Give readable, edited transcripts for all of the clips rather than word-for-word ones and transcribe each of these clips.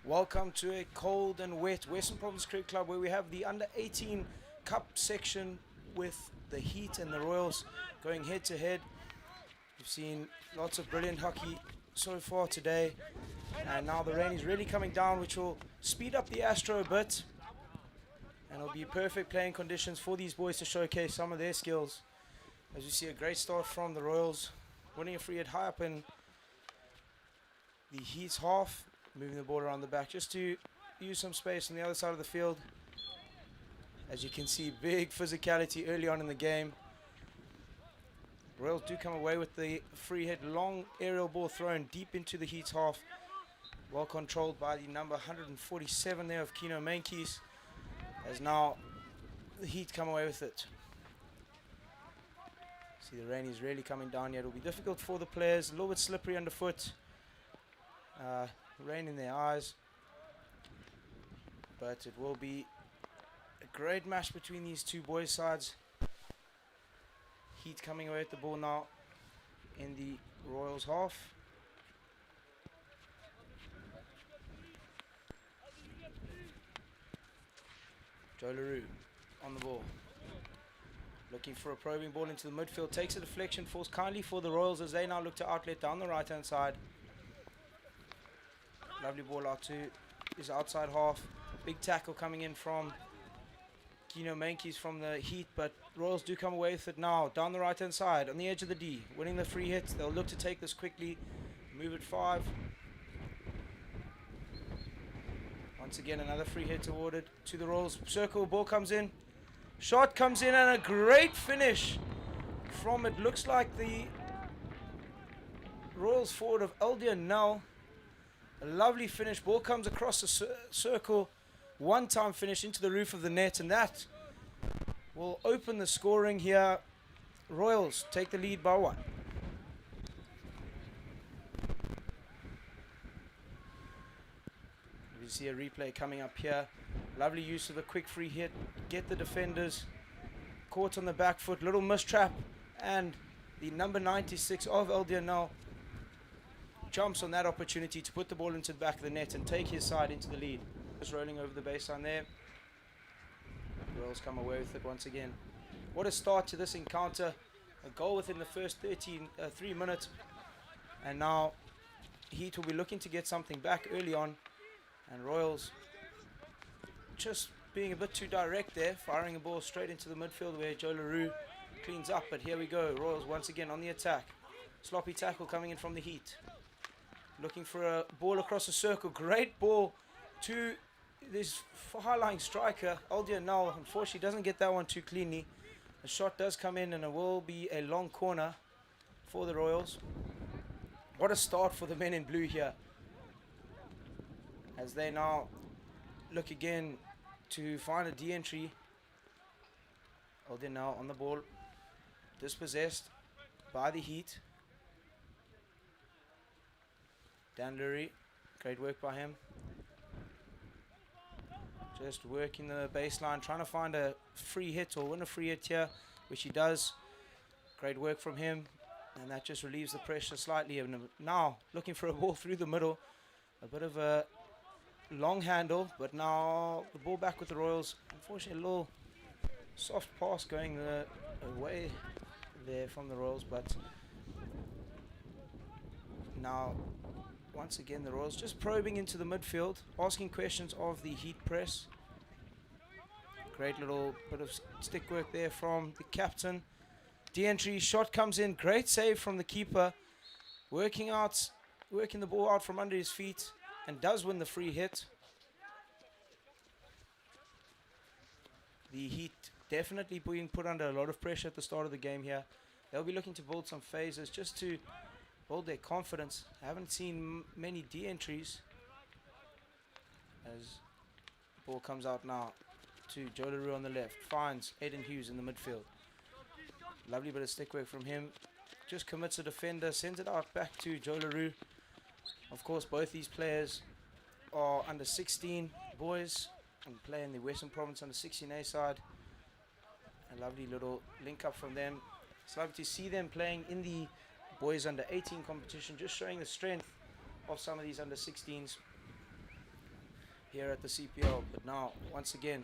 Welcome to a cold and wet Western Province Cricket Club where we have the under-18 Cup section with the Heat and the Royals going head to head. We've seen lots of brilliant hockey so far today, and now the rain is really coming down, which will speed up the Astro a bit, and it'll be perfect playing conditions for these boys to showcase some of their skills. As you see, a great start from the Royals, winning a free hit high up in the Heat's half, moving the ball around the back just to use some space on the other side of the field. As you can see, big physicality early on in the game. Royals do come away with the free hit, long aerial ball thrown deep into the Heat's half, well controlled by the number 147 there of Kino Menkes, as now the Heat come away with it. See, the rain is really coming down here. It'll be difficult for the players, a little bit slippery underfoot, rain in their eyes, but it will be a great match between these two boys' sides. Heat coming away with the ball now in the Royals half. Joe LaRue on the ball, looking for a probing ball into the midfield, takes a deflection, falls kindly for the Royals as they now look to outlet down the right hand side. Lovely ball out to his outside half. Big tackle coming in from Kino Menkes from the Heat, but Royals do come away with it now down the right hand side on the edge of the D, winning the free hit. They'll look to take this quickly, move it 5. Once again, another free hit awarded to the Royals. Circle, ball comes in, shot comes in, and a great finish from, it looks like, the Royals forward of Eldia Null. A lovely finish, ball comes across the circle, one-time finish into the roof of the net, and that will open the scoring here. Royals take the lead by 1. You see a replay coming up here. Lovely use of the quick free hit, get the defenders caught on the back foot, little mistrap, and the number 96 of Eldia Null jumps on that opportunity to put the ball into the back of the net and take his side into the lead. Just rolling over the baseline there. The Royals come away with it once again. What a start to this encounter. A goal within the first 3 minutes. And now Heat will be looking to get something back early on. And Royals just being a bit too direct there, firing a ball straight into the midfield where Joe LaRue cleans up. But here we go. Royals once again on the attack. Sloppy tackle coming in from the Heat. Looking for a ball across the circle. Great ball to this high-lying striker, Eldia Null. Unfortunately, doesn't get that one too cleanly. The shot does come in, and it will be a long corner for the Royals. What a start for the men in blue here, as they now look again to find a de-entry. Eldia Null on the ball, dispossessed by the Heat. Dan Lurie, great work by him. Just working the baseline, trying to find a free hit or win a free hit here, which he does. Great work from him, and that just relieves the pressure slightly. And now looking for a ball through the middle. A bit of a long handle, but now the ball back with the Royals. Unfortunately, a little soft pass going the away there from the Royals, but now once again the Royals just probing into the midfield, asking questions of the Heat press. Great little bit of stick work there from the captain. De-entry, shot comes in, great save from the keeper, working the ball out from under his feet, and does win the free hit. The Heat definitely being put under a lot of pressure at the start of the game here. They'll be looking to build some phases just to build their confidence. I haven't seen many de-entries, as the ball comes out now to Joe LaRue on the left, finds Aiden Hughes in the midfield. Lovely bit of stick work from him, just commits a defender, sends it out back to Joe LaRue. Of course, both these players are under 16 boys and play in the Western Province under 16A side. A lovely little link up from them. It's lovely to see them playing in the boys under 18 competition, just showing the strength of some of these under 16s. here at the CPL. But now, once again,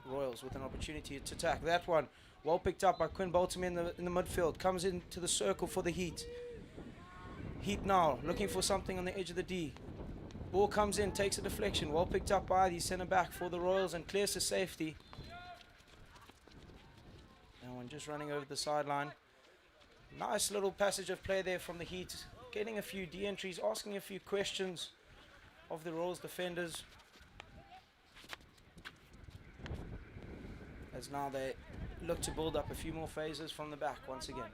Royals with an opportunity to attack. That one, well picked up by Quinn Baltimore in the midfield. Comes into the circle for the Heat. Heat now, looking for something on the edge of the D. Ball comes in, takes a deflection. Well picked up by the centre back for the Royals and clears to safety. That one just running over the sideline. Nice little passage of play there from the Heat. Getting a few de-entries, asking a few questions of the Royals defenders. As now they look to build up a few more phases from the back once again.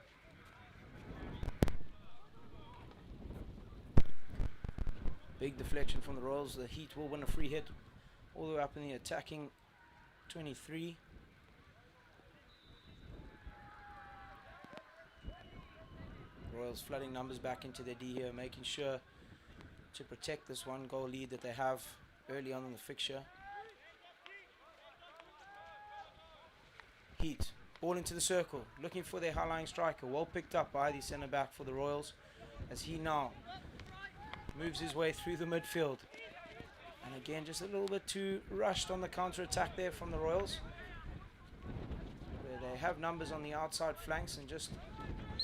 Big deflection from the Royals. The Heat will win a free hit all the way up in the attacking 23. Royals flooding numbers back into their D here, making sure to protect this 1-goal lead that they have early on in the fixture. Heat, ball into the circle, looking for their high-lying striker. Well picked up by the centre-back for the Royals, as he now moves his way through the midfield. And again, just a little bit too rushed on the counter-attack there from the Royals, where they have numbers on the outside flanks and just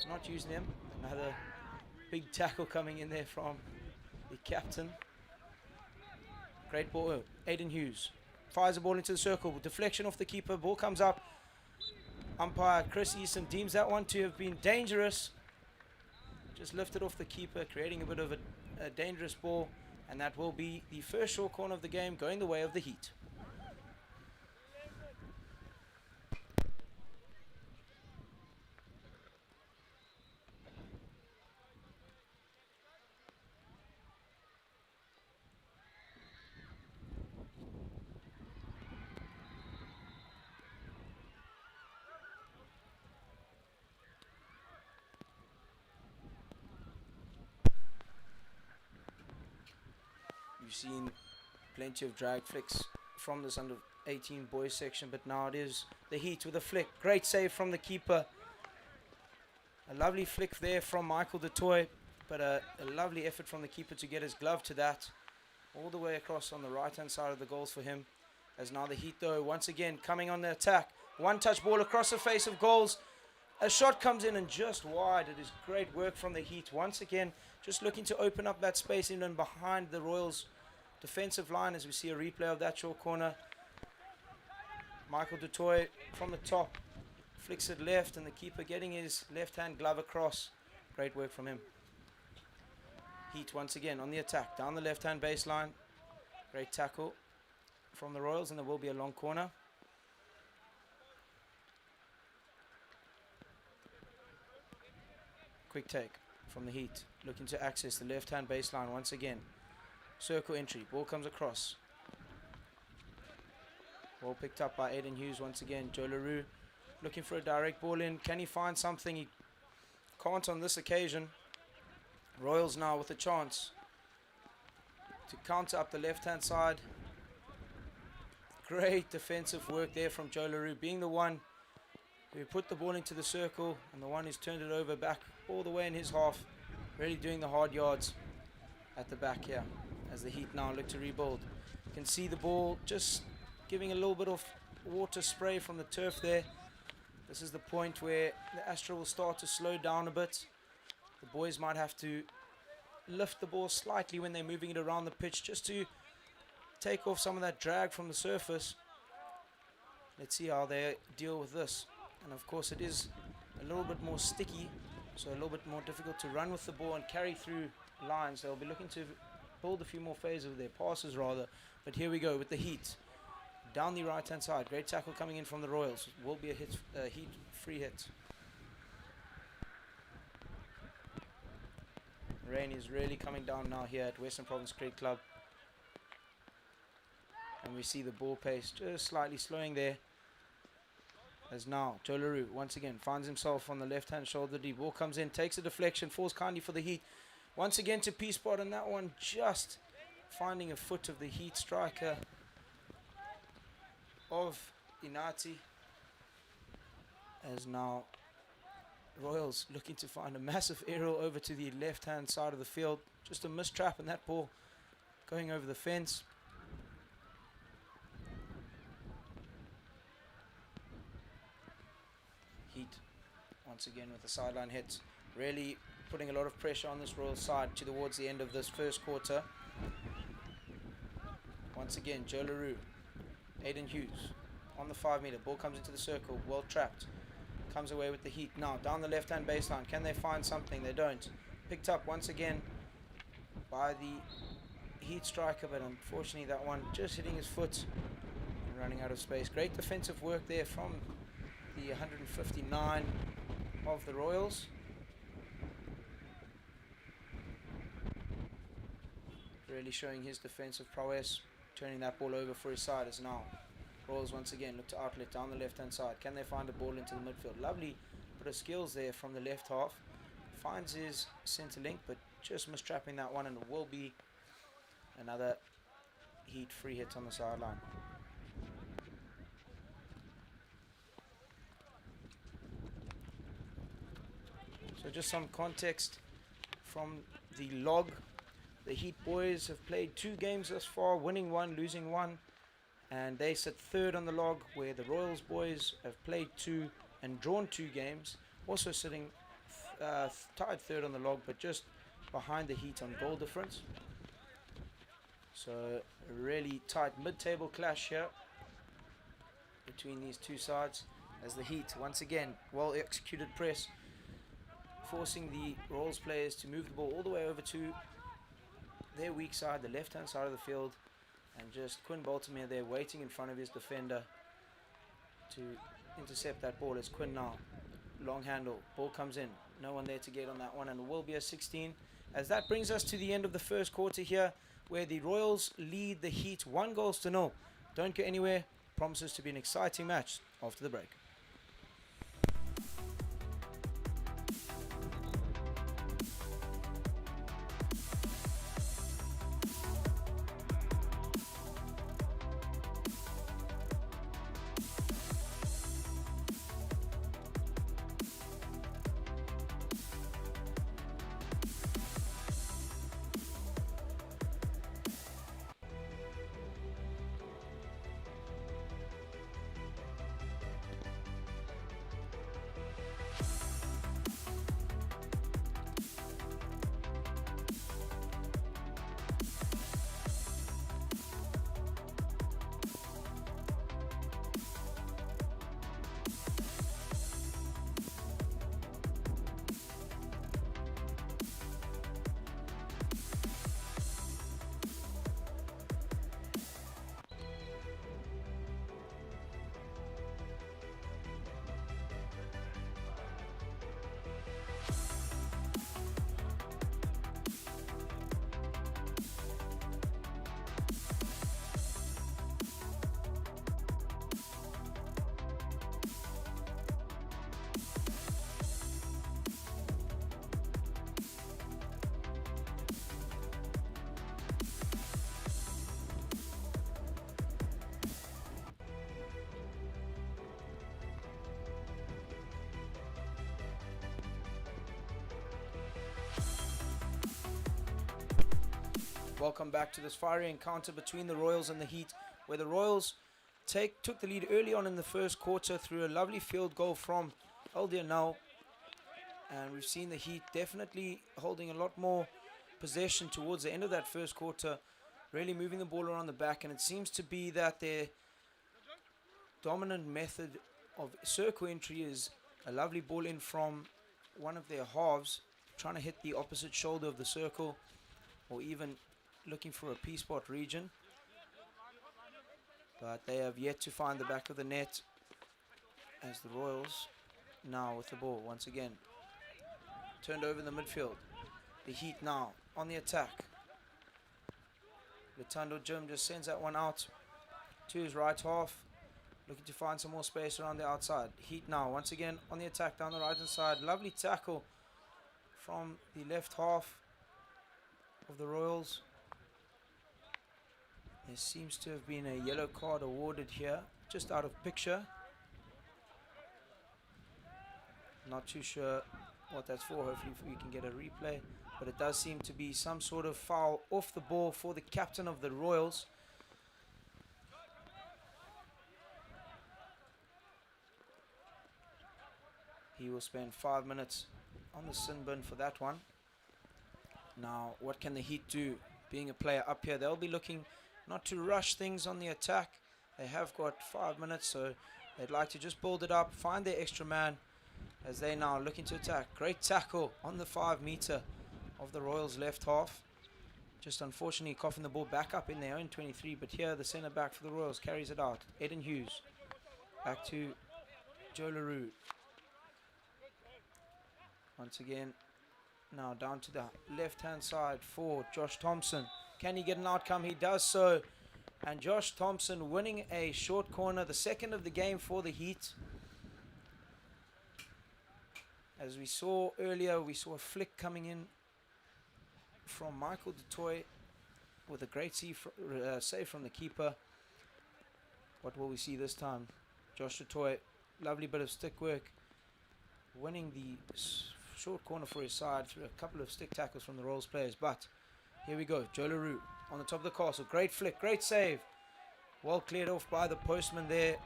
not using them. Another big tackle coming in there from the captain. Great ball. Aiden Hughes fires the ball into the circle. Deflection off the keeper. Ball comes up. Umpire Chris Easton deems that one to have been dangerous. Just lifted off the keeper, creating a bit of a dangerous ball. And that will be the first short corner of the game, going the way of the Heat. You've seen plenty of drag flicks from this under 18 boys section, but now it is the Heat with a flick. Great save from the keeper. A lovely flick there from Michael DeToy, but a lovely effort from the keeper to get his glove to that. All the way across on the right-hand side of the goals for him. As now the Heat, though, once again coming on the attack. One-touch ball across the face of goals. A shot comes in and just wide. It is great work from the Heat. Once again, just looking to open up that space in and behind the Royals' defensive line, as we see a replay of that short corner. Michael DeToy from the top flicks it left, and the keeper getting his left-hand glove across. Great work from him. Heat once again on the attack down the left-hand baseline. Great tackle from the Royals, and there will be a long corner. Quick take from the Heat, looking to access the left-hand baseline once again. Circle entry, ball comes across. Ball picked up by Aiden Hughes once again. Joe LaRue looking for a direct ball in. Can he find something? He can't on this occasion. Royals now with a chance to counter up the left-hand side. Great defensive work there from Joe LaRue, being the one who put the ball into the circle and the one who's turned it over back all the way in his half. Really doing the hard yards at the back here as the Heat now look to rebuild. You can see the ball just giving a little bit of water spray from the turf there. This is the point where the Astra will start to slow down a bit. The boys might have to lift the ball slightly when they're moving it around the pitch just to take off some of that drag from the surface. Let's see how they deal with this. And of course it is a little bit more sticky, so a little bit more difficult to run with the ball and carry through lines. They'll be looking to build a few more phases of their passes rather. But here we go with the Heat. Down the right-hand side. Great tackle coming in from the Royals. Will be a Heat free hit. Rain is really coming down now here at Western Province Cricket Club. And we see the ball pace just slightly slowing there. As now, Joe LaRue once again finds himself on the left-hand shoulder. The ball comes in, takes a deflection, falls kindly for the Heat. Once again to P-Spot, and that one just finding a foot of the Heat striker of Inati. As now Royals looking to find a massive aerial over to the left-hand side of the field. Just a mistrap, and that ball going over the fence. once again with the sideline hits, really putting a lot of pressure on this Royal side towards the end of this first quarter. Once again, Joe LaRue, Aiden Hughes on the 5 meter, ball comes into the circle, well trapped, comes away with the Heat now, down the left hand baseline, can they find something? They don't. Picked up once again by the Heat striker, but unfortunately that one just hitting his foot and running out of space. Great defensive work there from the 159 of the Royals. Really showing his defensive prowess, turning that ball over for his side as now Royals once again look to outlet down the left hand side. Can they find a ball into the midfield? Lovely bit of skills there from the left half. Finds his center link, but just mistrapping that one, and it will be another Heat free hit on the sideline. So just some context from the log. The Heat boys have played 2 games thus far, winning 1, losing 1, and they sit third on the log, where the Royals boys have played 2 and drawn 2 games, also sitting tied third on the log, but just behind the Heat on goal difference. So a really tight mid-table clash here between these two sides, as the Heat once again well executed press, forcing the Royals players to move the ball all the way over to their weak side, the left hand side of the field, and just Quinn Baltimore there waiting in front of his defender to intercept that ball. As Quinn now, long handle, ball comes in, no one there to get on that one, and it will be a 16, as that brings us to the end of the first quarter here, where the Royals lead the Heat 1-0. Don't go anywhere, promises to be an exciting match after the break. Welcome back to this fiery encounter between the Royals and the Heat, where the Royals took the lead early on in the first quarter through a lovely field goal from Eldianal, and we've seen the Heat definitely holding a lot more possession towards the end of that first quarter, really moving the ball around the back, and it seems to be that their dominant method of circle entry is a lovely ball in from one of their halves, trying to hit the opposite shoulder of the circle, or even looking for a P-spot region, but they have yet to find the back of the net, as the Royals now with the ball once again turned over in the midfield. The Heat now on the attack. Lutando Jim just sends that one out to his right half, looking to find some more space around the outside. Heat now once again on the attack down the right hand side. Lovely tackle from the left half of the Royals. There seems to have been a yellow card awarded here, just out of picture. Not too sure what that's for. Hopefully we can get a replay, but it does seem to be some sort of foul off the ball for the captain of the Royals. He will spend 5 minutes on the sin bin for that one. Now, what can the Heat do? Being a player up here, they'll be looking not to rush things on the attack. They have got 5 minutes, so they'd like to just build it up, find their extra man as they now looking to attack. Great tackle on the 5 meter of the Royals left half. Just unfortunately coughing the ball back up in their own 23, but here the centre back for the Royals carries it out. Eden Hughes back to Joe LaRue. Once again, now down to the left-hand side for Josh Thompson. Can he get an outcome? He does so. And Josh Thompson winning a short corner, the second of the game for the Heat. As we saw earlier, we saw a flick coming in from Michael DeToy with a great save from the keeper. What will we see this time? Josh DeToy, lovely bit of stick work, winning the short corner for his side through a couple of stick tackles from the Royals players. But here we go, Joe LaRue on the top of the castle. Great flick, great save. Well cleared off by the postman there.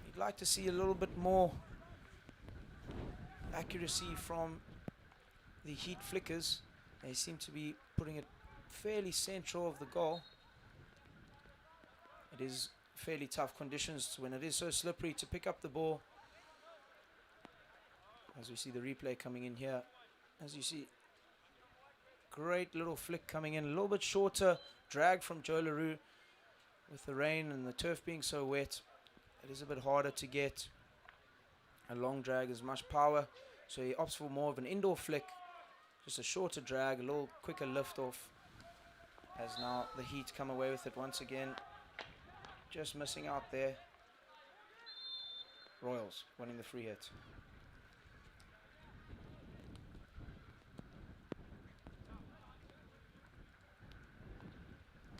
You'd like to see a little bit more accuracy from the Heat flickers. They seem to be putting it fairly central of the goal. It is fairly tough conditions when it is so slippery to pick up the ball. As we see the replay coming in here, as you see, great little flick coming in, a little bit shorter drag from Joe LaRue. With the rain and the turf being so wet, it is a bit harder to get a long drag as much power, so he opts for more of an indoor flick, just a shorter drag, a little quicker lift off, as now the Heat come away with it once again. Just missing out there. Royals winning the free hit.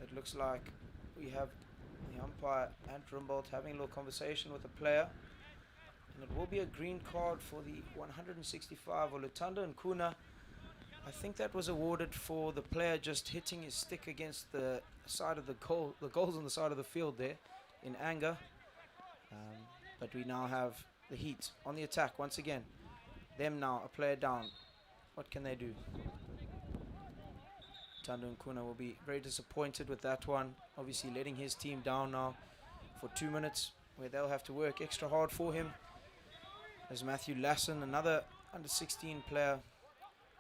It looks like we have the umpire and Rimbold having a little conversation with the player, and it will be a green card for the 165 Olutando and Kuna. I think that was awarded for the player just hitting his stick against the side of the goals on the side of the field there in anger. But we now have the Heat on the attack once again. Them now, a player down. What can they do? Tando and Kuna will be very disappointed with that one. Obviously letting his team down now for 2 minutes, where they'll have to work extra hard for him. As Matthew Lassen, another under-16 player,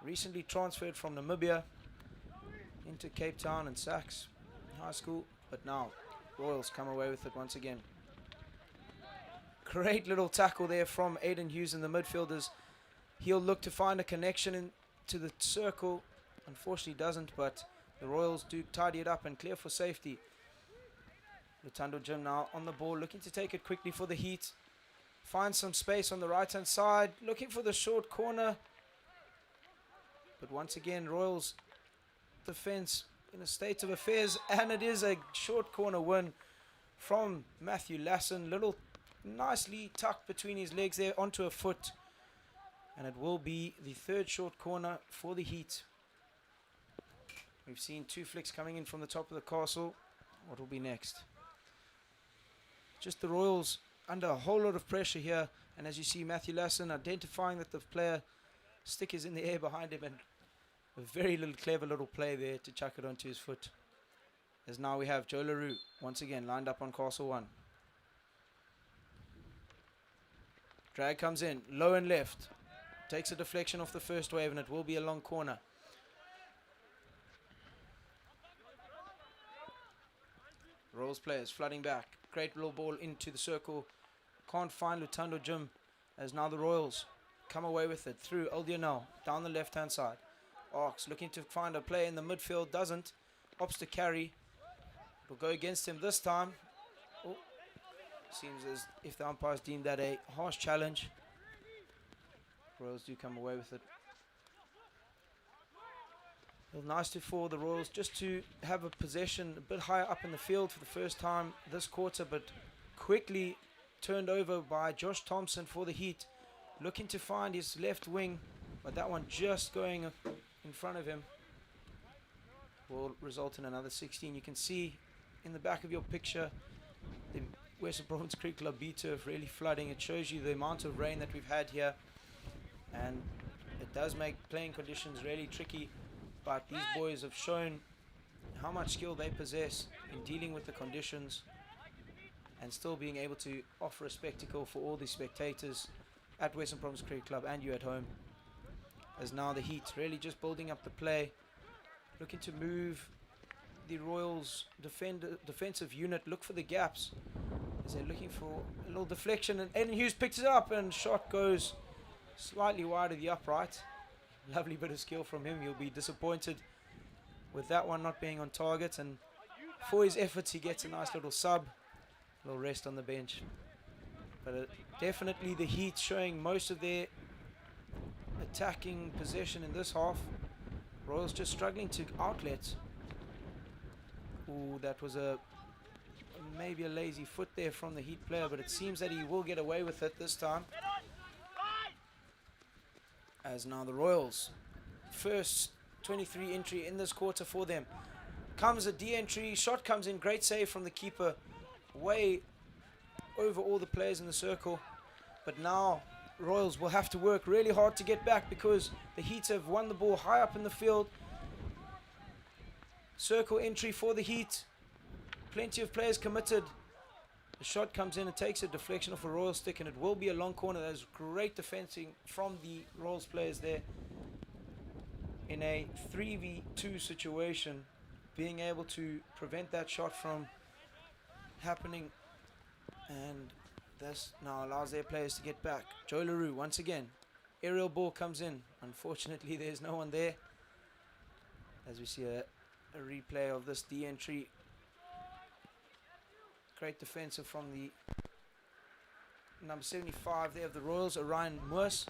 recently transferred from Namibia into Cape Town and Sachs High School, but now Royals come away with it once again. Great little tackle there from Aiden Hughes in the midfielders. He'll look to find a connection into the circle. Unfortunately doesn't, but the Royals do tidy it up and clear for safety. Lutando Jim now on the ball, looking to take it quickly for the Heat. Finds some space on the right-hand side, looking for the short corner. But once again, Royals defense in a state of affairs, and it is a short corner win from Matthew Lassen. Little nicely tucked between his legs there onto a foot. And it will be the third short corner for the Heat. We've seen 2 flicks coming in from the top of the castle. What will be next? Just the Royals under a whole lot of pressure here. And as you see, Matthew Lassen identifying that the player stick is in the air behind him, and a very little clever little play there to chuck it onto his foot. As now we have Joe LaRue once again lined up on Castle 1. Drag comes in, low and left. Takes a deflection off the first wave, and it will be a long corner. Royals players flooding back. Great little ball into the circle. Can't find Lutando Jim, as now the Royals come away with it through Eldionel down the left hand side. Arks looking to find a play in the midfield, doesn't. Opts to carry. It'll go against him this time. Oh, seems as if the umpires deemed that a harsh challenge. Royals do come away with it. Well, nice for the Royals just to have a possession a bit higher up in the field for the first time this quarter, but quickly turned over by Josh Thompson for the Heat, looking to find his left wing, but that one just going in front of him will result in another 16. You can see in the back of your picture the Western Province Cricket Club B turf really flooding. It shows you the amount of rain that we've had here, and it does make playing conditions really tricky, but these boys have shown how much skill they possess in dealing with the conditions and still being able to offer a spectacle for all the spectators at Western Province Cricket Club and you at home. As now the Heat really just building up the play, looking to move the Royals defensive unit, look for the gaps as they're looking for a little deflection, and Aiden Hughes picks it up and shot goes slightly wide of the upright. Lovely bit of skill from him. He'll be disappointed with that one not being on target, and for his efforts he gets a nice little sub, a little rest on the bench. But definitely the Heat showing most of their attacking possession in this half. Royals just struggling to outlet. Ooh, that was maybe a lazy foot there from the Heat player, but it seems that he will get away with it this time. As now the Royals, first 23 entry in this quarter for them. Comes a D entry, shot comes in, great save from the keeper, way over all the players in the circle. But now Royals will have to work really hard to get back because the Heat have won the ball high up in the field. Circle entry for the Heat. Plenty of players committed. The shot comes in and takes a deflection off a Royal stick, and it will be a long corner. There's great defending from the Royals players there. In a 3v2 situation, being able to prevent that shot from happening, and this now allows their players to get back. Joe LaRue once again. Aerial ball comes in. Unfortunately, there's no one there. As we see a replay of this D entry. Great defensive from the number 75 there of the Royals, Orion Moose.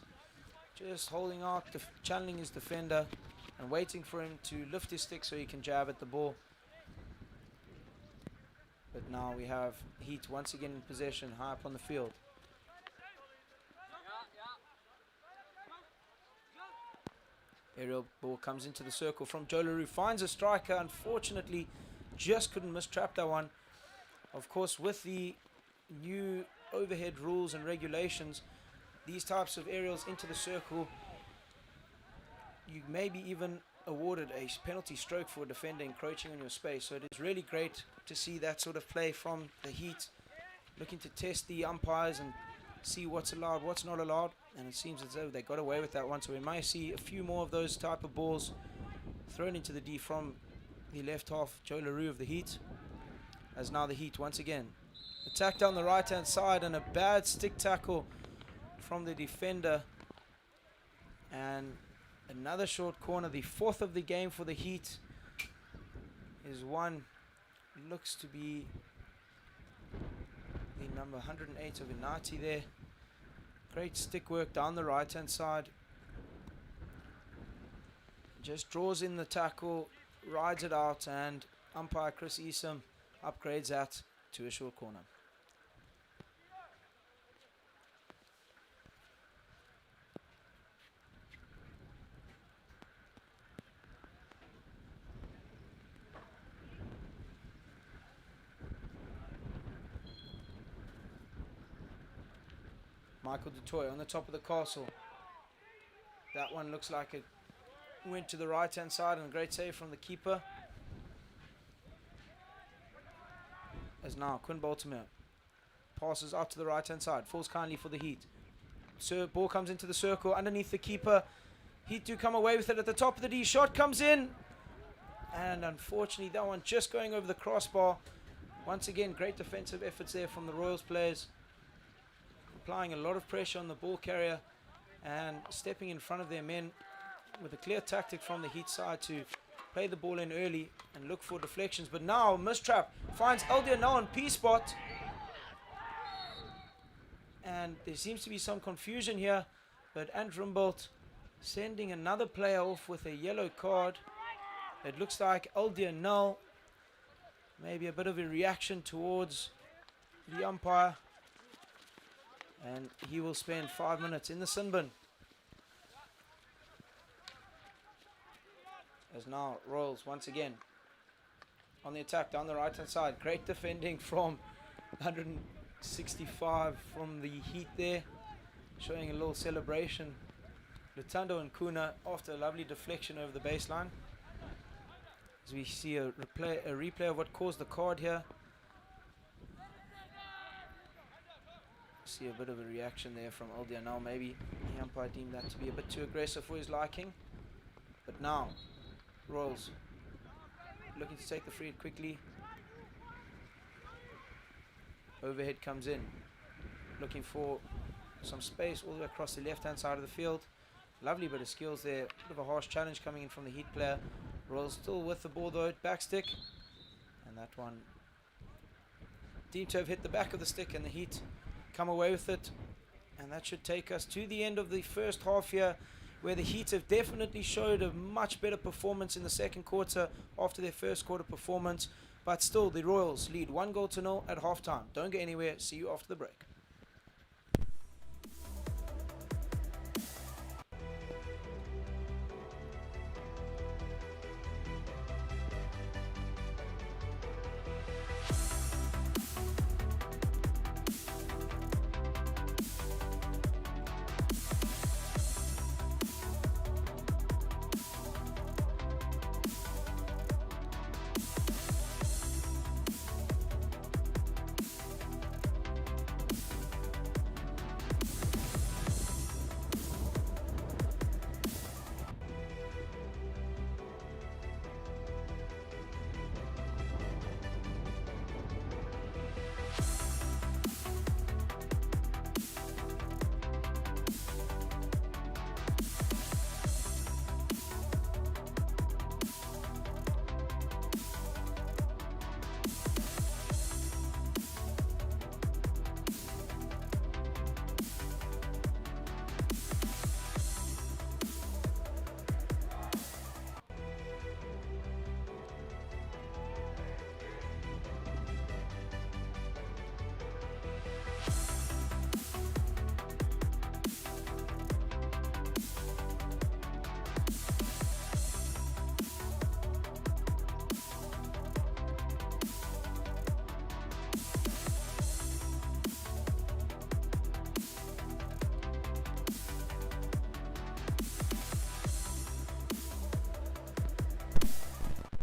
Just holding out, channeling his defender and waiting for him to lift his stick so he can jab at the ball. But now we have Heat once again in possession, high up on the field. Aerial ball comes into the circle from Joe LaRue, finds a striker, unfortunately just couldn't mistrap that one. Of course, with the new overhead rules and regulations, these types of aerials into the circle, you may be even awarded a penalty stroke for a defender encroaching on your space. So it is really great to see that sort of play from the Heat, looking to test the umpires and see what's allowed, what's not allowed, and it seems as though they got away with that one. So we may see a few more of those type of balls thrown into the D from the left half, Joe LaRue of the Heat. As now the Heat once again attack down the right hand side, and a bad stick tackle from the defender, and another short corner. The fourth of the game for the Heat is one, looks to be the number 108 of Inati there. Great stick work down the right hand side, just draws in the tackle, rides it out, and umpire Chris Esom upgrades that to a short corner. Michael DeToy on the top of the castle. That one looks like it went to the right hand side, and a great save from the keeper. As now Quinn Baltimore passes out to the right hand side, falls kindly for the Heat. So ball comes into the circle underneath the keeper. Heat do come away with it at the top of the D. Shot comes in, and unfortunately that one just going over the crossbar. Once again, great defensive efforts there from the Royals players, applying a lot of pressure on the ball carrier and stepping in front of their men with a clear tactic from the Heat side to play the ball in early and look for deflections. But now mistrap finds Eldia now on P-spot, and there seems to be some confusion here, but Andrew Rumbold sending another player off with a yellow card. It looks like Eldia Null, maybe a bit of a reaction towards the umpire, and he will spend 5 minutes in the sin bin. As now Royals once again on the attack down the right hand side. Great defending from 65 from the Heat there, showing a little celebration. Lutando and Kuna after a lovely deflection over the baseline. As we see a replay of what caused the card here. See a bit of a reaction there from Aldia now. Maybe the umpire deemed that to be a bit too aggressive for his liking. But now, Royals looking to take the free hit quickly. Overhead comes in, looking for some space all the way across the left-hand side of the field. Lovely bit of skills there. Bit of a harsh challenge coming in from the Heat player. Royals still with the ball though, backstick. And that one deemed to have hit the back of the stick, and the Heat come away with it. And that should take us to the end of the first half here, where the Heat have definitely showed a much better performance in the second quarter after their first quarter performance. But still, the Royals lead 1-0 at halftime. Don't go anywhere. See you after the break.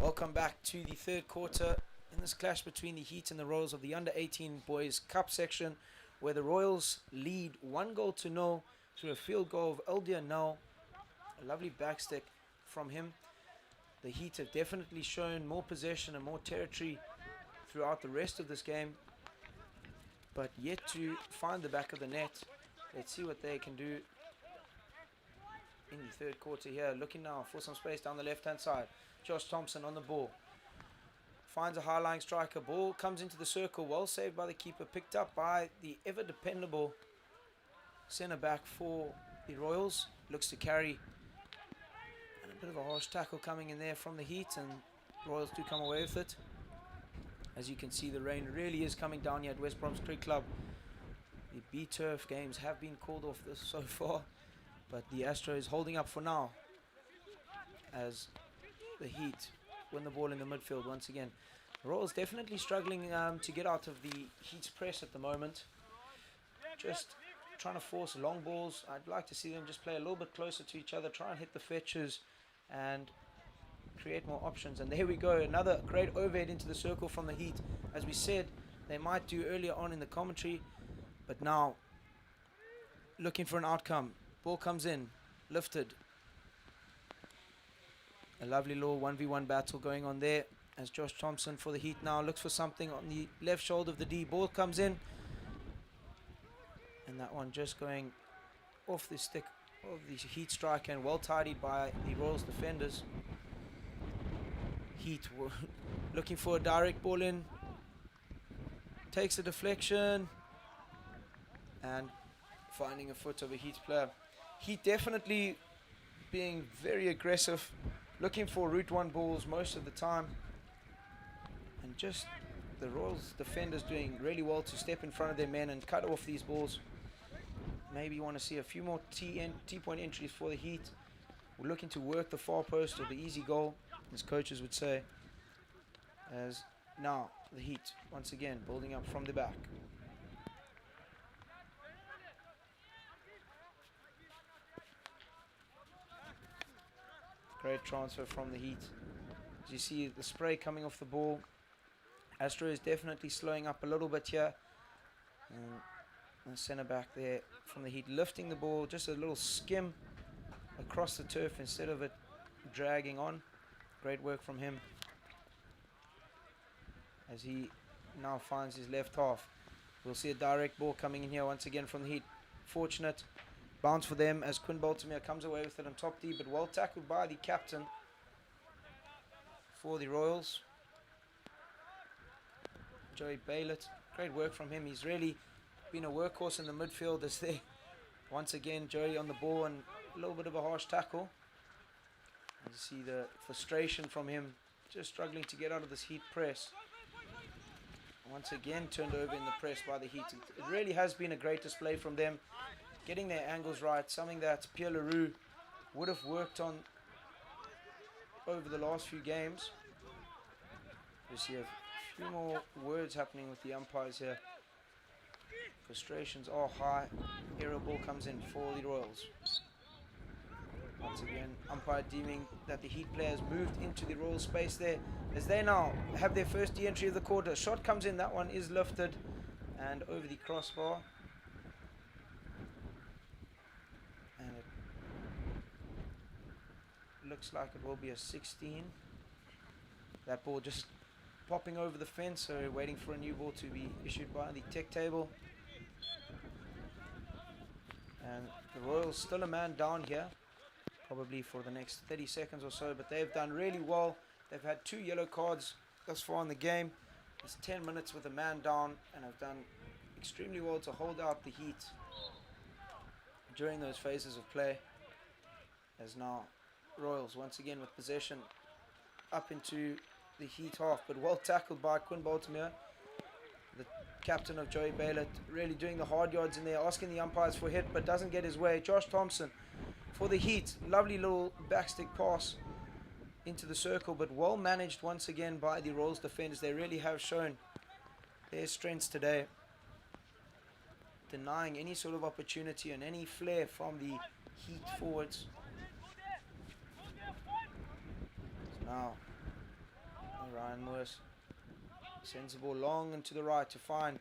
Welcome back to the third quarter in this clash between the Heat and the Royals of the Under-18 Boys Cup section, where the Royals lead 1-0 through a field goal of Eldia Nel. A lovely backstick from him. The Heat have definitely shown more possession and more territory throughout the rest of this game, but yet to find the back of the net. Let's see what they can do in the third quarter here. Looking now for some space down the left-hand side. Josh Thompson on the ball. Finds a high-lying striker. Ball comes into the circle. Well saved by the keeper. Picked up by the ever-dependable centre-back for the Royals. Looks to carry. And a bit of a harsh tackle coming in there from the Heat. And Royals do come away with it. As you can see, the rain really is coming down here at West Brom's Cricket Club. The B-Turf games have been called off this so far. But the Astro is holding up for now, as the Heat win the ball in the midfield once again. The Royals definitely struggling to get out of the Heat's press at the moment. Just trying to force long balls. I'd like to see them just play a little bit closer to each other, try and hit the fetches and create more options. And there we go, another great overhead into the circle from the Heat. As we said, they might do earlier on in the commentary, but now looking for an outcome. Ball comes in, lifted. A lovely little 1v1 battle going on there, as Josh Thompson for the Heat now looks for something on the left shoulder of the D. Ball comes in, and that one just going off the stick of the Heat striker, and well tidied by the Royals defenders. Heat looking for a direct ball in, takes a deflection, and finding a foot of a Heat player. Heat definitely being very aggressive, looking for route one balls most of the time, and just the Royals defenders doing really well to step in front of their men and cut off these balls. Maybe you want to see a few more T-point entries for the Heat. We're looking to work the far post or the easy goal, as coaches would say, as now the Heat once again building up from the back. Great transfer from the Heat. As you see the spray coming off the ball, Astro is definitely slowing up a little bit here. And the centre back there from the Heat lifting the ball, just a little skim across the turf instead of it dragging on. Great work from him as he now finds his left half. We'll see a direct ball coming in here once again from the Heat. Fortunate bounce for them as Quinn Baltimore comes away with it on top D, but well tackled by the captain for the Royals, Joey Baylett. Great work from him. He's really been a workhorse in the midfield as they once again Joey on the ball and a little bit of a harsh tackle. You see the frustration from him, just struggling to get out of this Heat press. Once again turned over in the press by the Heat. It really has been a great display from them, getting their angles right, something that Pierre Leroux would have worked on over the last few games. We see a few more words happening with the umpires here. Frustrations are high. Aerial ball comes in for the Royals. Once again, umpire deeming that the Heat players moved into the Royal space there as they now have their first de-entry of the quarter. Shot comes in, that one is lifted and over the crossbar. And it looks like it will be a 16. That ball just popping over the fence, so waiting for a new ball to be issued by the tech table. And the Royals still a man down here, probably for the next 30 seconds or so, but they've done really well. They've had 2 yellow cards thus far in the game. It's 10 minutes with a man down, and have done extremely well to hold out the Heat during those phases of play. As now Royals once again with possession up into the Heat half, but well tackled by Quinn Baltimore, the captain of Joey Baylett, really doing the hard yards in there, asking the umpires for a hit, but doesn't get his way. Josh Thompson for the Heat, lovely little backstick pass into the circle, but well managed once again by the Royals defenders. They really have shown their strengths today, denying any sort of opportunity and any flair from the Heat forwards. So now Ryan Lewis sends the ball long and to the right to find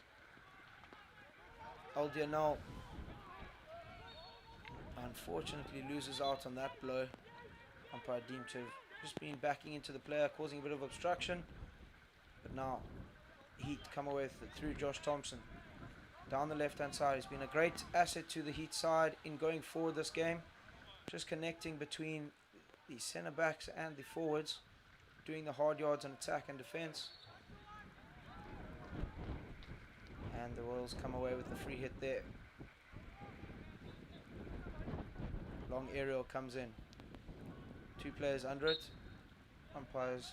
Aldianel. Unfortunately loses out on that blow. Umpire deemed to have just been backing into the player, causing a bit of obstruction. But now Heat come away with it through Josh Thompson down the left hand side. He's been a great asset to the Heat side in going forward this game, just connecting between the centre backs and the forwards, doing the hard yards on attack and defense. And the Royals come away with the free hit there. Long aerial comes in. 2 players under it. Umpires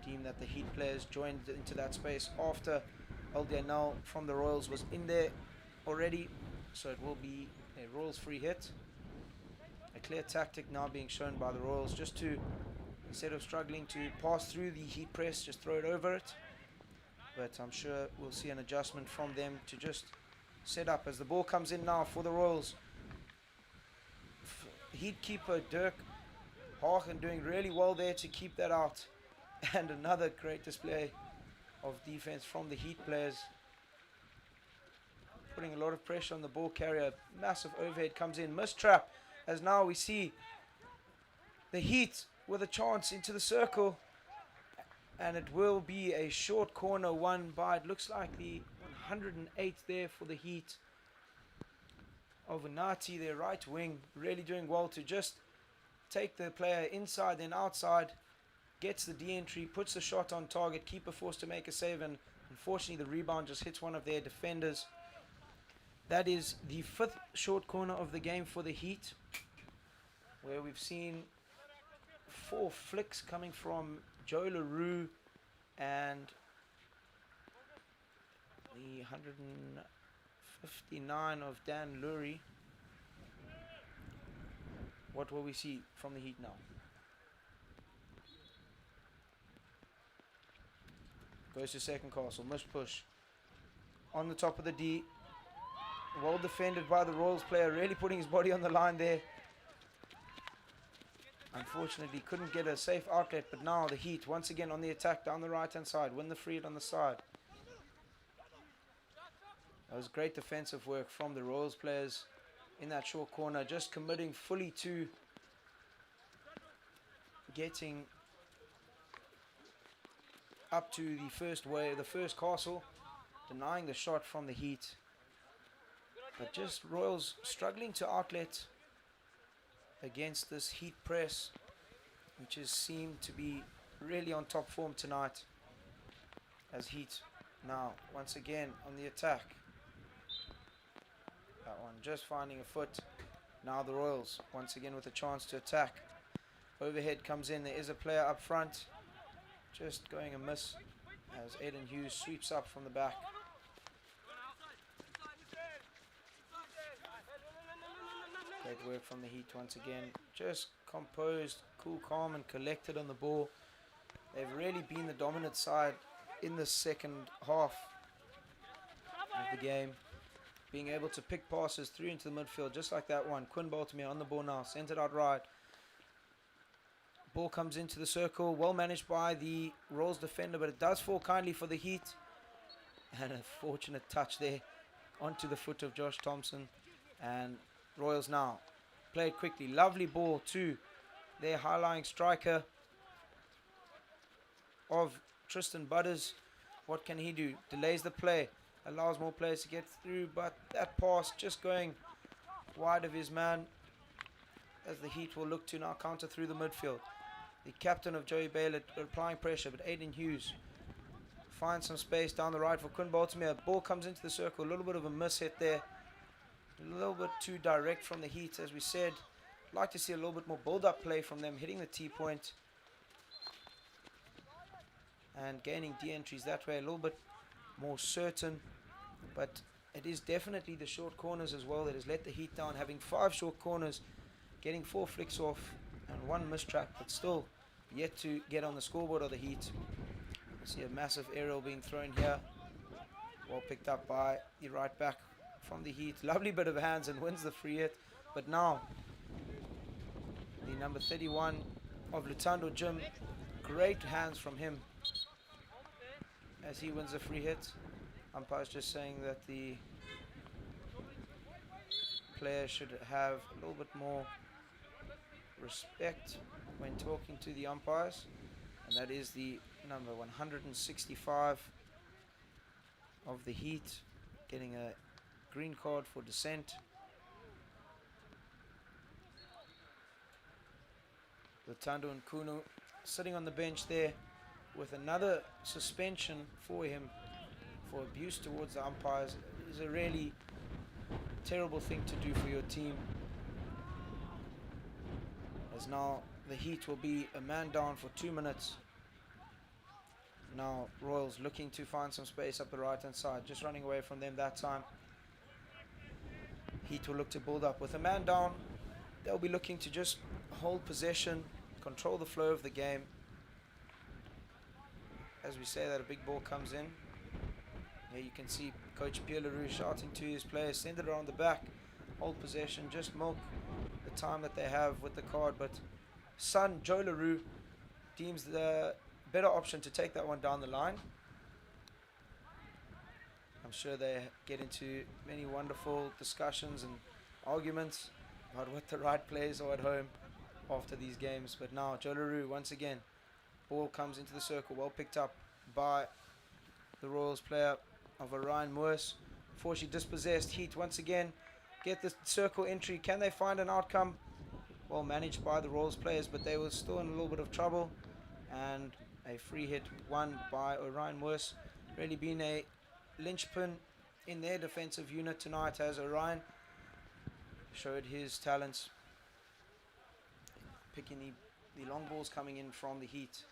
deem that the Heat players joined into that space after Aldianel from the Royals was in there already. So it will be a Royals free hit. A clear tactic now being shown by the Royals, just to, instead of struggling to pass through the Heat press, just throw it over it. But I'm sure we'll see an adjustment from them to just set up as the ball comes in now for the Royals. Heat keeper Dirk Hagen doing really well there to keep that out. And another great display of defense from the Heat players, putting a lot of pressure on the ball carrier. Massive overhead comes in, missed trap, as now we see the Heat with a chance into the circle, and it will be a short corner won by, it looks like, the 108 there for the Heat of Nati, their right wing, really doing well to just take the player inside then outside, gets the de-entry, puts the shot on target, keeper forced to make a save, and unfortunately the rebound just hits one of their defenders. That is the 5th short corner of the game for the Heat, where we've seen 4 flicks coming from Joe LaRue and the 159 of Dan Lurie. What will we see from the Heat now? Goes to second castle, missed push. On the top of the D. Well defended by the Royals player, really putting his body on the line there. Unfortunately, couldn't get a safe outlet, but now the Heat once again on the attack down the right-hand side. Win the free hit on the side. That was great defensive work from the Royals players in that short corner, just committing fully to getting up to the first castle, denying the shot from the Heat. But just Royals struggling to outlet against this Heat press, which has seemed to be really on top form tonight, as Heat now once again on the attack. That one just finding a foot. Now the Royals once again with a chance to attack. Overhead comes in. There is a player up front, just going amiss as Aiden Hughes sweeps up from the back. Great work from the Heat once again. Just composed, cool, calm and collected on the ball. They've really been the dominant side in the second half of the game. Being able to pick passes through into the midfield just like that one. Quinn Baltimore on the ball now. Centered out right. Ball comes into the circle. Well managed by the Royals defender, but it does fall kindly for the Heat. And a fortunate touch there onto the foot of Josh Thompson. And Royals now play it quickly. Lovely ball to their high-lying striker of Tristan Butters. What can he do? Delays the play. Allows more players to get through, but that pass just going wide of his man, as the Heat will look to now counter through the midfield. The captain of Joey Baylor applying pressure, but Aiden Hughes finds some space down the right for Quinn Baltimore. Ball comes into the circle. A little bit of a miss hit there. A little bit too direct from the Heat, as we said. I'd like to see a little bit more build-up play from them, hitting the T-point and gaining D-entries that way, a little bit more certain. But it is definitely the short corners as well that has let the Heat down, having 5 short corners, getting 4 flicks off and 1 mistrap, but still yet to get on the scoreboard of the Heat. See a massive aerial being thrown here. Well picked up by the right back from the Heat. Lovely bit of hands and wins the free hit. But now the number 31 of Lutando Jim, great hands from him as he wins the free hit. Umpire's just saying that the player should have a little bit more respect when talking to the umpires, and that is the number 165 of the Heat, getting a green card for dissent. Lutando Nkunu sitting on the bench there with another suspension for him for abuse towards the umpires. It is a really terrible thing to do for your team, as now the Heat will be a man down for 2 minutes. Now Royals looking to find some space up the right hand side, just running away from them that time. Heat will look to build up with a man down. They'll be looking to just hold possession, control the flow of the game. As we say that, a big ball comes in. Here you can see Coach Pierre Leroux shouting to his players, send it around the back, hold possession, just milk the time that they have with the card. But son Joe Leroux deems the better option to take that one down the line. I'm sure they get into many wonderful discussions and arguments about what the right plays are at home after these games. But now Joe Leroux once again, ball comes into the circle, well picked up by the Royals player of Orion Moores. Unfortunately dispossessed. Heat once again get the circle entry. Can they find an outcome? Well managed by the Royals players, but they were still in a little bit of trouble. And a free hit won by Orion Moores. Really been a linchpin in their defensive unit tonight, as Orion showed his talents picking the long balls coming in from the Heat.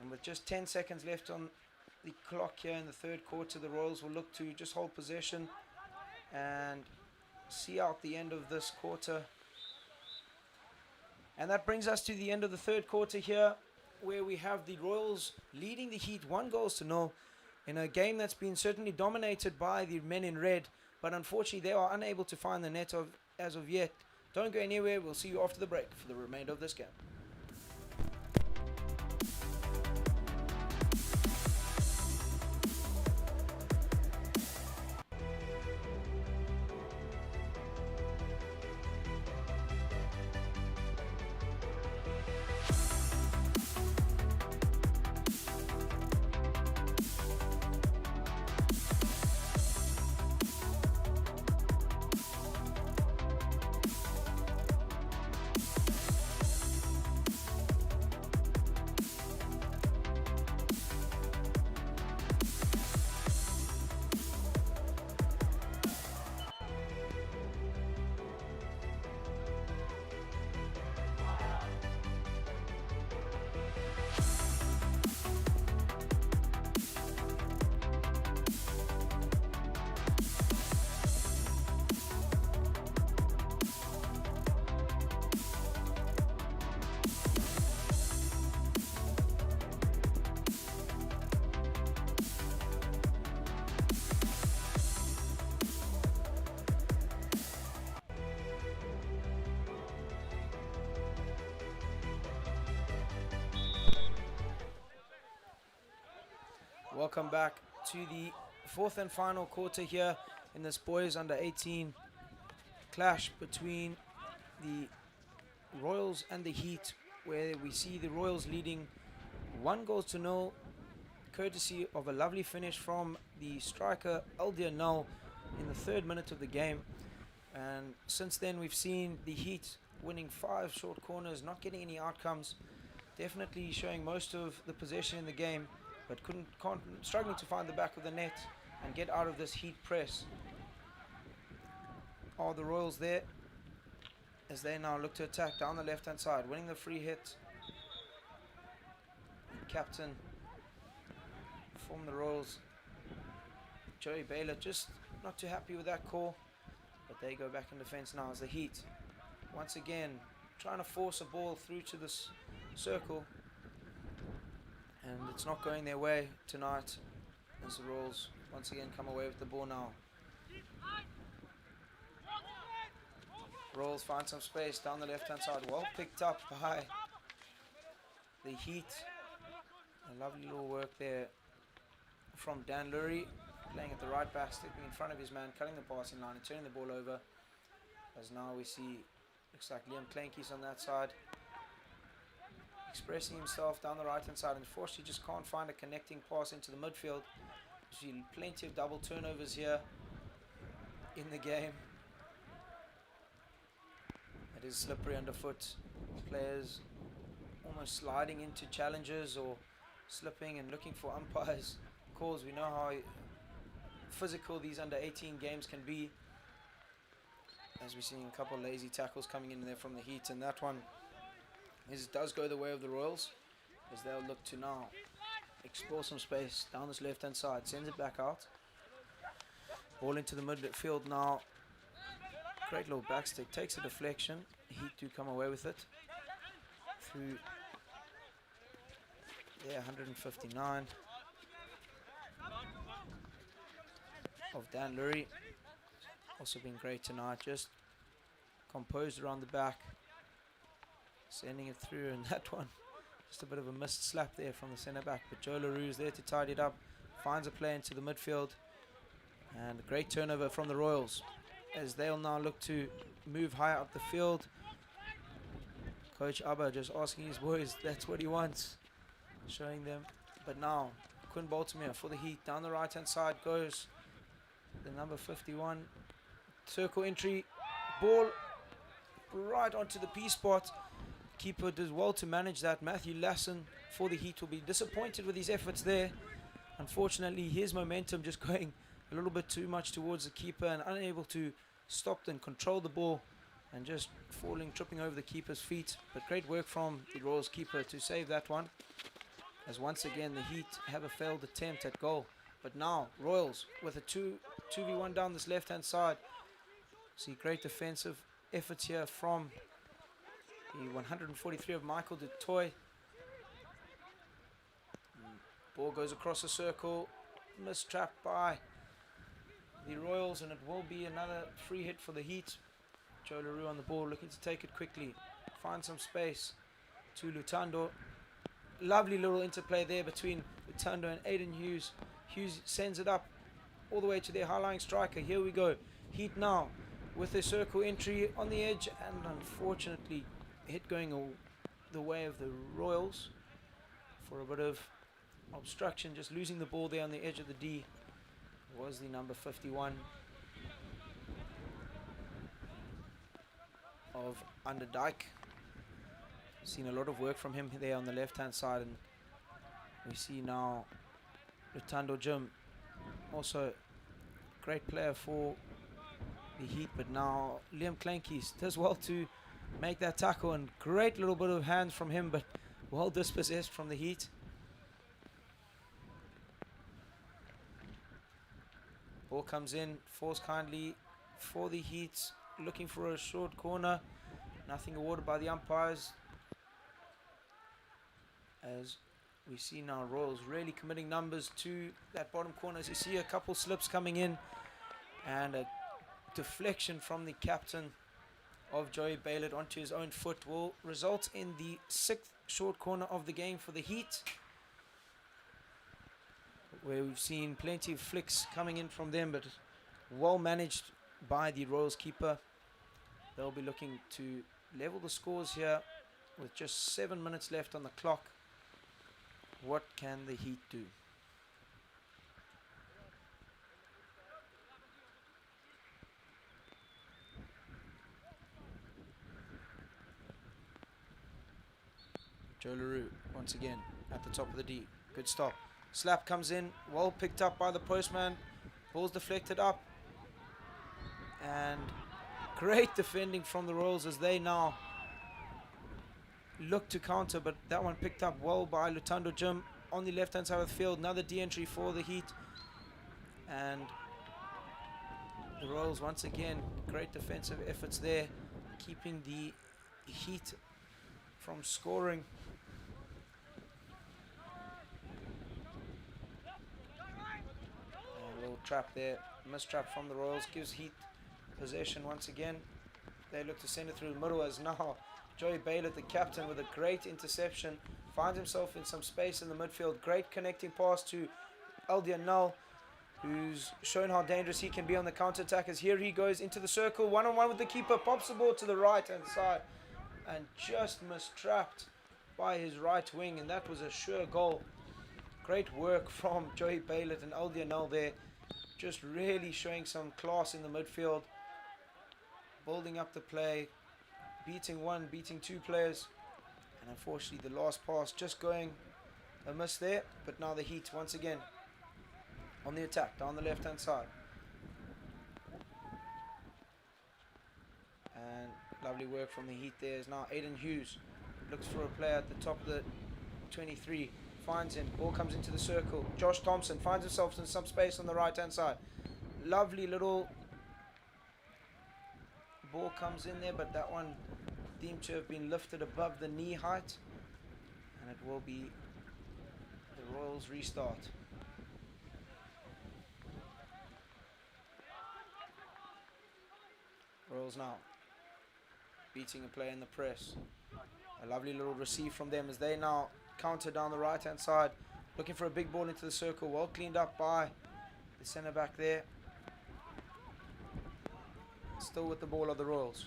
And with just 10 seconds left on the clock here in the third quarter, the Royals will look to just hold possession and see out the end of this quarter. And that brings us to the end of the third quarter here, where we have the Royals leading the Heat 1-0 in a game that's been certainly dominated by the men in red, but unfortunately they are unable to find the net as of yet. Don't go anywhere. We'll see you after the break for the remainder of this game. Welcome back to the fourth and final quarter here in this boys under 18 clash between the Royals and the Heat, where we see the Royals leading 1-0, courtesy of a lovely finish from the striker Aldia Null in the 3rd minute of the game. And since then we've seen the Heat winning 5 short corners, not getting any outcomes, definitely showing most of the possession in the game, but struggling to find the back of the net and get out of this Heat press. Are the Royals there as they now look to attack down the left hand side, winning the free hit. The captain from the Royals, Joey Baylor, just not too happy with that call, but they go back in defense now as the Heat once again trying to force a ball through to this circle, and it's not going their way tonight as the Royals once again come away with the ball now. Royals find some space down the left hand side, well picked up by the Heat. A lovely little work there from Dan Lurie, playing at the right back, stepping in front of his man, cutting the passing line and turning the ball over. As now we see, looks like Liam Klenkies on that side, expressing himself down the right hand side. Unfortunately just can't find a connecting pass into the midfield. You see plenty of double turnovers here in the game. It is slippery underfoot. Players almost sliding into challenges or slipping and looking for umpires calls. We know how physical these under 18 games can be, as we're seeing a couple of lazy tackles coming in there from the Heat, and that one does go the way of the Royals, as they'll look to now explore some space down this left hand side, sends it back out, ball into the midfield now. Great little backstick, takes a deflection. Heat do come away with it through there, 159 of Dan Lurie. Also been great tonight, just composed around the back, sending it through, and that one just a bit of a missed slap there from the centre back, but Joe LaRue is there to tidy it up, finds a play into the midfield, and a great turnover from the Royals as they'll now look to move higher up the field. Coach Abba just asking his boys, that's what he wants, showing them. But now Quinn Baltimore for the Heat, down the right hand side goes the number 51, circle entry, ball right onto the P spot. Keeper does well to manage that. Matthew Lassen for the Heat will be disappointed with his efforts there. Unfortunately, his momentum just going a little bit too much towards the keeper and unable to stop and control the ball, and just tripping over the keeper's feet. But great work from the Royals keeper to save that one, as once again the Heat have a failed attempt at goal. But now Royals with a 2v1 down this left hand side. See great defensive efforts here from the 143 of Michael Du Toit. Ball goes across the circle, mistrapped by the Royals, and it will be another free hit for the Heat. Joe LaRue on the ball, looking to take it quickly. Find some space to Lutando. Lovely little interplay there between Lutando and Aiden Hughes. Hughes sends it up all the way to their high-lying striker. Here we go. Heat now with a circle entry on the edge, and unfortunately hit going the way of the Royals for a bit of obstruction, just losing the ball there on the edge of the D. Was the number 51 of Underdyke. Seen a lot of work from him there on the left hand side, and we see now Lutando Jim, also great player for the Heat, but now Liam Klankies does well to make that tackle, and great little bit of hands from him, but well dispossessed from the Heat. Ball comes in, falls kindly for the Heat, looking for a short corner. Nothing awarded by the umpires, as we see now Royals really committing numbers to that bottom corner. As you see a couple slips coming in, and a deflection from the captain of Joey Baylett onto his own foot will result in the 6th short corner of the game for the Heat, where we've seen plenty of flicks coming in from them, but well managed by the Royals keeper. They'll be looking to level the scores here with just 7 minutes left on the clock. What can the Heat do? Joe LaRue once again at the top of the D. Good stop. Slap comes in, well picked up by the postman. Ball's deflected up. And great defending from the Royals as they now look to counter, but that one picked up well by Lutando Jim on the left hand side of the field. Another D entry for the Heat, and the Royals once again, great defensive efforts there, keeping the Heat from scoring. A little trap there, mistrap from the Royals, gives Heat possession once again. They look to send it through the middle, as now Joey Baylett, the captain, with a great interception, finds himself in some space in the midfield. Great connecting pass to Aldian Null, who's shown how dangerous he can be on the counter-attack, as here he goes into the circle, one-on-one with the keeper, pops the ball to the right-hand side, and just mistrapped by his right wing, and that was a sure goal. Great work from Joey Baylett and Aldian Null there, just really showing some class in the midfield, building up the play, beating one, beating two players, and unfortunately the last pass just going amiss there. But now the Heat once again on the attack down the left hand side, and lovely work from the Heat there. Is now Aiden Hughes looks for a player at the top of the 23, finds him, ball comes into the circle. Josh Thompson finds himself in some space on the right hand side. Lovely little ball comes in there, but that one deemed to have been lifted above the knee height, and it will be the Royals restart. Royals now beating a play in the press. A lovely little receive from them as they now counter down the right hand side, looking for a big ball into the circle, well cleaned up by the centre back there. Still with the ball of the Royals.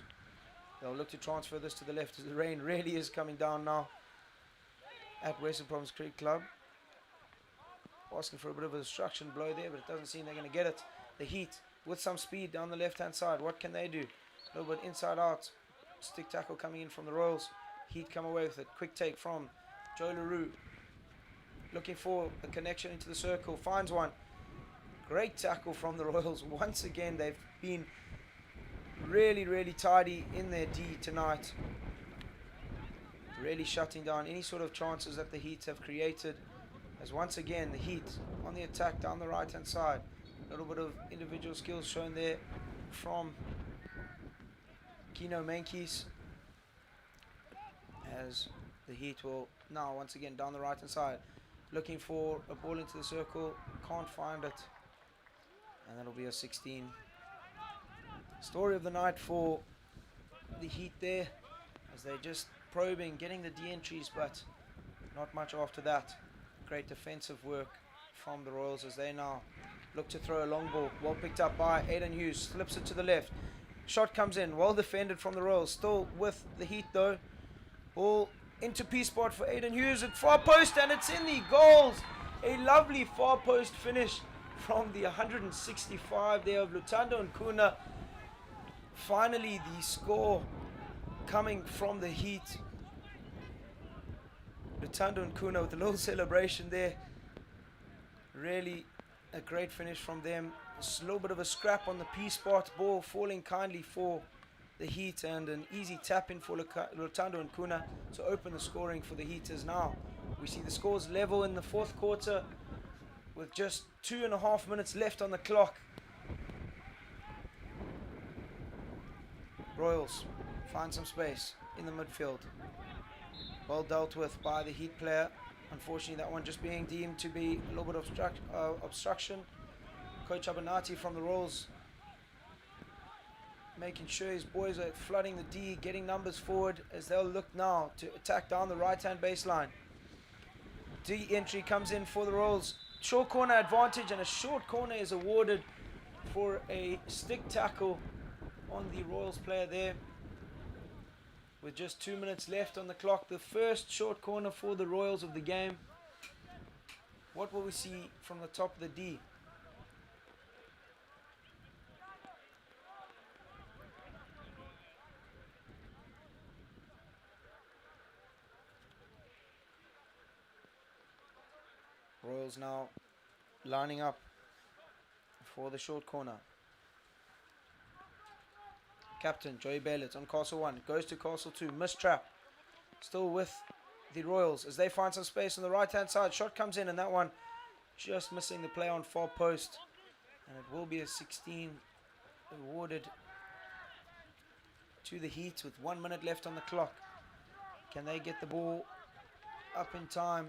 They'll look to transfer this to the left as the rain really is coming down now at Western Province Cricket Club. Asking for a bit of a destruction blow there, but it doesn't seem they're going to get it. The Heat with some speed down the left hand side. What can they do? A little bit inside out. Stick tackle coming in from the Royals. Heat come away with it. Quick take from Joe LaRue. Looking for a connection into the circle. Finds one. Great tackle from the Royals. Once again, they've been really tidy in their D tonight, really shutting down any sort of chances that the Heat have created, as once again the Heat on the attack down the right hand side. A little bit of individual skills shown there from Kino Menkis, as the Heat will now once again down the right hand side looking for a ball into the circle, can't find it, and that'll be a 16. Story of the night for the Heat there as they're just probing, getting the de-entries, but not much after that. Great defensive work from the Royals as they now look to throw a long ball. Well picked up by Aiden Hughes, slips it to the left. Shot comes in, well defended from the Royals, still with the Heat though. Ball into P-spot for Aiden Hughes at far post, and it's in the goals. A lovely far post finish from the 165 there of Lutando and Kuna. Finally the score coming from the Heat. Lutando and Kuna with a little celebration there. Really a great finish from them. Just a little bit of a scrap on the P-spot, ball falling kindly for the Heat, and an easy tap in for Lutando and Kuna to open the scoring for the Heaters. Now we see the scores level in the fourth quarter with just 2.5 minutes left on the clock. Royals find some space in the midfield. Well dealt with by the Heat player. Unfortunately, that one just being deemed to be a little bit of obstruction. Coach Abanati from the Royals making sure his boys are flooding the D, getting numbers forward as they'll look now to attack down the right-hand baseline. D entry comes in for the Royals. Short corner advantage, and a short corner is awarded for a stick tackle on the Royals player there. With just 2 minutes left on the clock, the first short corner for the Royals of the game. What will we see from the top of the D? Royals now lining up for the short corner. Captain Joey Baylett on Castle 1, goes to Castle 2, missed trap. Still with the Royals as they find some space on the right hand side. Shot comes in, and that one just missing the play on far post. And it will be a 16 awarded to the Heat with 1 minute left on the clock. Can they get the ball up in time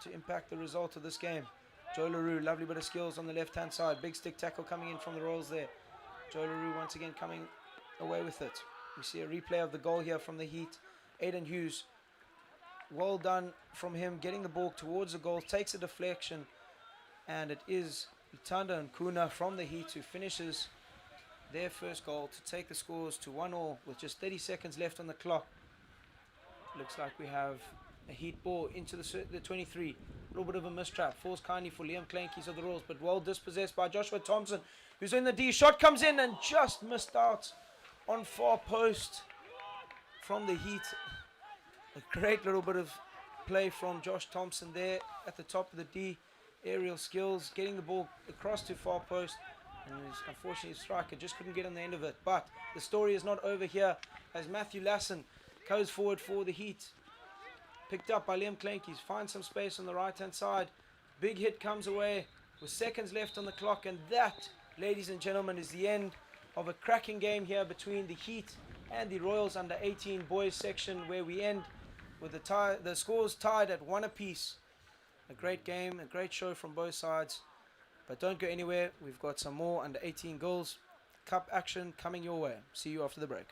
to impact the result of this game? Joe LaRue, lovely bit of skills on the left hand side. Big stick tackle coming in from the Royals there. Joe LaRue once again coming away with it. We see a replay of the goal here from the Heat. Aiden Hughes, well done from him, getting the ball towards the goal, takes a deflection, and it is Lutando and Kuna from the Heat who finishes their first goal to take the scores to 1-1 with just 30 seconds left on the clock. Looks like we have a Heat ball into the 23. A little bit of a mistrap. Falls kindly for Liam Clankies of the Royals, but well dispossessed by Joshua Thompson, who's in the D. Shot comes in and just missed out on far post from the Heat. A great little bit of play from Josh Thompson there at the top of the D. Aerial skills, getting the ball across to far post. And unfortunately, the striker just couldn't get on the end of it. But the story is not over here as Matthew Lassen goes forward for the Heat. Picked up by Liam Clankies, finds some space on the right-hand side. Big hit comes away with seconds left on the clock. And that, ladies and gentlemen, is the end of a cracking game here between the Heat and the Royals under 18 boys section, where we end with the scores tied at 1 apiece. A great game, a great show from both sides. But don't go anywhere. We've got some more under 18 goals cup action coming your way. See you after the break.